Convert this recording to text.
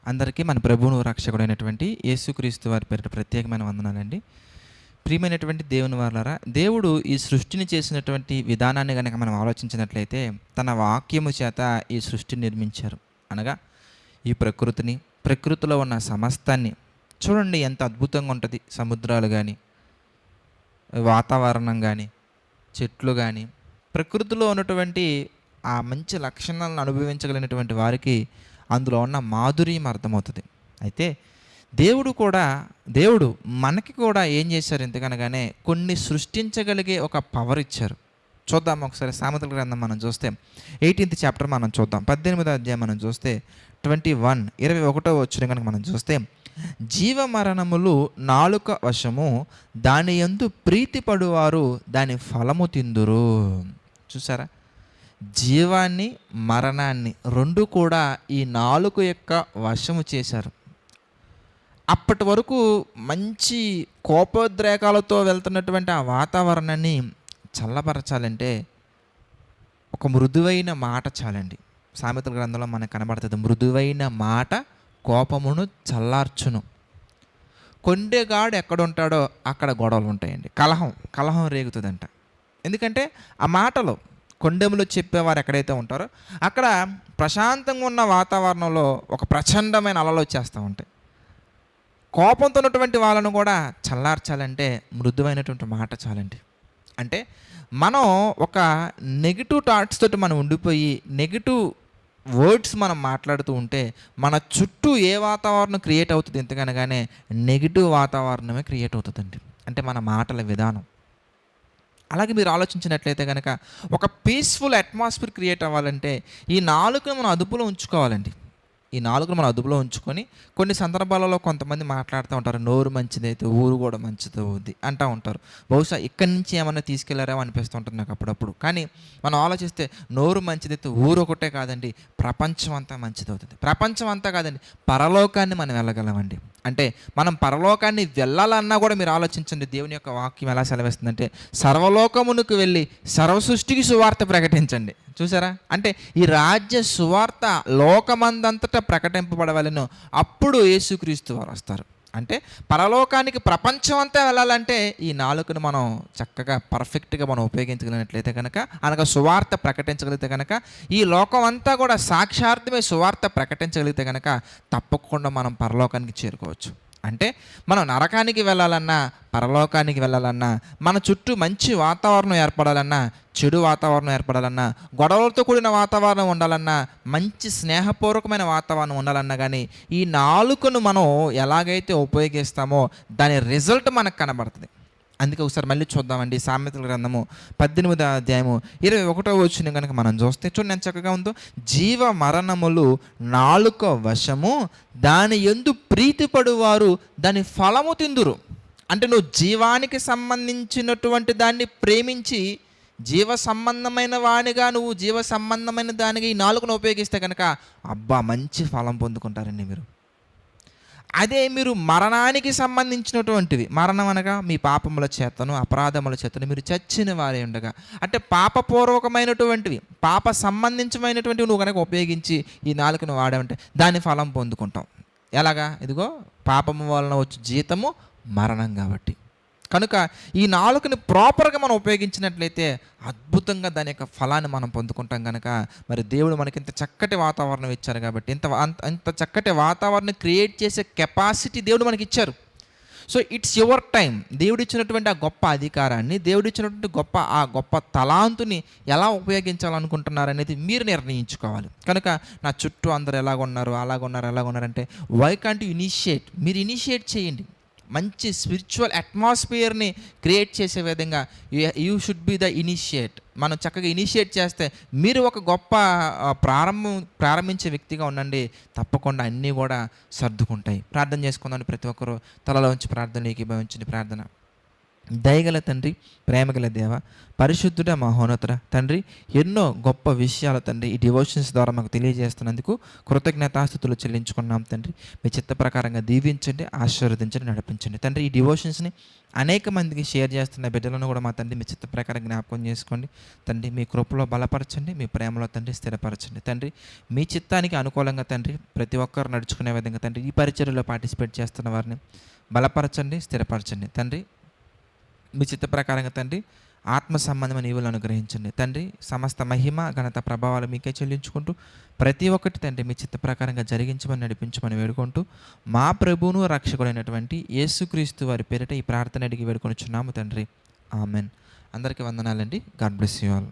అందరికీ మన ప్రభువును రక్షకుడైనటువంటి యేసుక్రీస్తు వారి పేరిట ప్రత్యేకమైన వందనాలండి. ప్రియమైనటువంటి దేవుని వారలారా, దేవుడు ఈ సృష్టిని చేసినటువంటి విధానాన్ని గనక మనం ఆలోచించినట్లయితే తన వాక్యము చేత ఈ సృష్టిని నిర్మించారు. అనగా ఈ ప్రకృతిని, ప్రకృతిలో ఉన్న సమస్తాన్ని చూడండి ఎంత అద్భుతంగా ఉంటుంది. సముద్రాలు కానీ, వాతావరణం కానీ, చెట్లు కానీ, ప్రకృతిలో ఉన్నటువంటి ఆ మంచి లక్షణాలను అనుభవించగలిగినటువంటి వారికి అందులో ఉన్న మాధుర్యం అర్థమవుతుంది. అయితే దేవుడు మనకి కూడా ఏం చేశారు ఎందుకనగానే కొన్ని సృష్టించగలిగే ఒక పవర్ ఇచ్చారు. చూద్దాం ఒకసారి సామెతల గ్రంథం మనం చూస్తే 18th చాప్టర్ మనం చూద్దాం. 18వ అధ్యాయం మనం చూస్తే 21 వచ్చిన కనుక మనం చూస్తే, జీవ మరణములు నాలుక వశము, దాని యందు ప్రీతిపడువారు దాని ఫలము తిందురు. చూసారా, జీవాన్ని మరణాన్ని రెండు కూడా ఈ నాలుక యొక్క వశము చేశారు. అప్పటి వరకు మంచి కోపోద్రేకాలతో వెళ్తున్నటువంటి ఆ వాతావరణాన్ని చల్లబరచాలంటే ఒక మృదువైన మాట చాలండి. సామెతల గ్రంథంలో మనకు కనబడుతుంది, మృదువైన మాట కోపమును చల్లార్చును. కొండెగాడు ఎక్కడ ఉంటాడో అక్కడ గొడవలు ఉంటాయండి, కలహం రేగుతుందంట. ఎందుకంటే ఆ మాటలో కొండెములో చెప్పేవారు ఎక్కడైతే ఉంటారో అక్కడ ప్రశాంతంగా ఉన్న వాతావరణంలో ఒక ప్రచండమైన అలలు వచ్చేస్తూ ఉంటాయి. కోపంతో ఉన్నటువంటి వాళ్ళను కూడా చల్లార్చాలంటే మృదువైనటువంటి మాట చాలండి. అంటే మనం ఒక నెగిటివ్ థాట్స్ తోటి మనం ఉండిపోయి నెగిటివ్ వర్డ్స్ మనం మాట్లాడుతూ ఉంటే మన చుట్టూ ఏ వాతావరణం క్రియేట్ అవుతుంది ఎంతకనగానే నెగిటివ్ వాతావరణమే క్రియేట్ అవుతుందండి. అంటే మన మాటల విధానం. అలాగే మీరు ఆలోచించినట్లయితే కనుక ఒక పీస్ఫుల్ అట్మాస్ఫియర్ క్రియేట్ అవ్వాలంటే ఈ నాలుకను మనం అదుపులో ఉంచుకోవాలండి. ఈ నాలుగును మనం అదుపులో ఉంచుకొని కొన్ని సందర్భాలలో కొంతమంది మాట్లాడుతూ ఉంటారు, నోరు మంచిదైతే ఊరు కూడా మంచిదవుద్ది అంటూ ఉంటారు. బహుశా ఇక్కడి నుంచి ఏమన్నా తీసుకెళ్లారేమో అనిపిస్తూ ఉంటుంది నాకు అప్పుడప్పుడు. కానీ మనం ఆలోచిస్తే నోరు మంచిదైతే ఊరు ఒకటే కాదండి, ప్రపంచం అంతా మంచిదవుతుంది. ప్రపంచం అంతా కాదండి, పరలోకాన్ని మనం వెళ్ళగలమండి. అంటే మనం పరలోకాన్ని వెళ్ళాలన్నా కూడా మీరు ఆలోచించండి, దేవుని యొక్క వాక్యం ఎలా సెలవిస్తుందంటే సర్వలోకమునకు వెళ్ళి సర్వసృష్టికి సువార్త ప్రకటించండి. చూసారా, అంటే ఈ రాజ్య సువార్త లోకమందంతటా ప్రకటింపబడవలెను, అప్పుడు యేసుక్రీస్తు వారు వస్తారు. అంటే పరలోకానికి ప్రపంచం అంతా వెళ్ళాలంటే ఈ నాలుకను మనం చక్కగా పర్ఫెక్ట్గా మనం ఉపయోగించగలిగినట్లయితే కనుక, అనగా సువార్త ప్రకటించగలిగితే కనుక, ఈ లోకం అంతా కూడా సాక్షార్థమే సువార్త ప్రకటించగలిగితే కనుక తప్పకుండా మనం పరలోకానికి చేరుకోవచ్చు. అంటే మనం నరకానికి వెళ్ళాలన్నా, పరలోకానికి వెళ్ళాలన్నా, మన చుట్టూ మంచి వాతావరణం ఏర్పడాలన్నా, చెడు వాతావరణం ఏర్పడాలన్నా, గొడవలతో కూడిన వాతావరణం ఉండాలన్నా, మంచి స్నేహపూర్వకమైన వాతావరణం ఉండాలన్నా కానీ ఈ నాలుకను మనం ఎలాగైతే ఉపయోగిస్తామో దాని రిజల్ట్ మనకు కనబడుతుంది. అందుకే ఒకసారి మళ్ళీ చూద్దామండి. సామెతల గ్రంథము 18వ అధ్యాయము 21వ వచనం కనుక మనం చూస్తే చూడండి ఎంత చక్కగా ఉందో. జీవ మరణములు నాలుక వశము, దాని యందు ప్రీతిపడువారు దాని ఫలము తిందురు. అంటే నువ్వు జీవానికి సంబంధించినటువంటి దాన్ని ప్రేమించి జీవ సంబంధమైన వానిగా, నువ్వు జీవ సంబంధమైన దానిగా ఈ నాలుకను ఉపయోగిస్తే కనుక అబ్బా మంచి ఫలం పొందుకుంటారండి మీరు. అదే మీరు మరణానికి సంబంధించినటువంటివి, మరణం అనగా మీ పాపముల చేతను అపరాధముల చేతను మీరు చచ్చిన వారే ఉండగా, అంటే పాపపూర్వకమైనటువంటివి, పాప సంబంధించమైనటువంటివి నువ్వు కనుక ఉపయోగించి ఈ నాలుకను వాడావంటే దాని ఫలం పొందుకుంటాం. ఎలాగా? ఇదిగో పాపము వలన వచ్చే జీతము మరణం. కాబట్టి కనుక ఈ నాలుకని ప్రాపర్గా మనం ఉపయోగించినట్లయితే అద్భుతంగా దాని యొక్క ఫలాన్ని మనం పొందుకుంటాం. కనుక మరి దేవుడు మనకి ఇంత చక్కటి వాతావరణం ఇచ్చారు కాబట్టి, ఇంత చక్కటి వాతావరణం క్రియేట్ చేసే కెపాసిటీ దేవుడు మనకి ఇచ్చారు. So it's your time. దేవుడు ఇచ్చినటువంటి ఆ గొప్ప అధికారాన్ని, దేవుడు ఇచ్చినటువంటి గొప్ప తలాంతుని ఎలా ఉపయోగించాలనుకుంటున్నారనేది మీరు నిర్ణయించుకోవాలి. కనుక నా చుట్టూ అందరు ఎలాగున్నారు, అలాగున్నారంటే వై కాంట్ యు ఇనిషియేట్? మీరు ఇనిషియేట్ చేయండి. మంచి స్పిరిచువల్ అట్మాస్ఫియర్ని క్రియేట్ చేసే విధంగా you should be the initiate. మనం చక్కగా ఇనిషియేట్ చేస్తే మీరు ఒక గొప్ప ప్రారంభించే వ్యక్తిగా ఉండండి. తప్పకుండా అన్నీ కూడా సర్దుకుంటాయి. ప్రార్థన చేసుకుందాం ప్రతి ఒక్కరూ తలలో ఉంచి ప్రార్థన ఏకీభవించండి. ప్రార్థన. దయగల తండ్రి, ప్రేమగల దేవ, పరిశుద్ధుడ, మహోన్నతుడ తండ్రి, ఎన్నో గొప్ప విషయాలు తండ్రి ఈ డివోషన్స్ ద్వారా మాకు తెలియజేస్తున్నందుకు కృతజ్ఞతాస్తుతులు చెల్లించుకున్నాం తండ్రి. మీ చిత్త ప్రకారంగా దీవించండి, ఆశీర్వదించండి, నడిపించండి తండ్రి. ఈ డివోషన్స్ని అనేక మందికి షేర్ చేస్తున్న బిడ్డలను కూడా మా తండ్రి మీ చిత్త ప్రకారం జ్ఞాపకం చేసుకోండి తండ్రి. మీ కృపలో బలపరచండి, మీ ప్రేమలో తండ్రి స్థిరపరచండి తండ్రి. మీ చిత్తానికి అనుకూలంగా తండ్రి ప్రతి ఒక్కరు నడుచుకునే విధంగా తండ్రి ఈ పరిచర్యలో పార్టిసిపేట్ చేస్తున్న వారిని బలపరచండి, స్థిరపరచండి తండ్రి. మీ చిత్త ప్రకారంగా తండ్రి ఆత్మ సంబంధమైన ఈవులను అనుగ్రహించండి తండ్రి. సమస్త మహిమ, ఘనత, ప్రభావాలు మీకే చెల్లించుకుంటూ ప్రతి ఒక్కటి తండ్రి మీ చిత్త ప్రకారంగా జరిగించమని, నడిపించమని వేడుకుంటూ మా ప్రభువును రక్షకుడైనటువంటి యేసుక్రీస్తు వారి పేరిట ఈ ప్రార్థన అడిగి వేడుకొనుచున్నాము తండ్రి. ఆమెన్. అందరికీ వందనాలండి. God bless you all.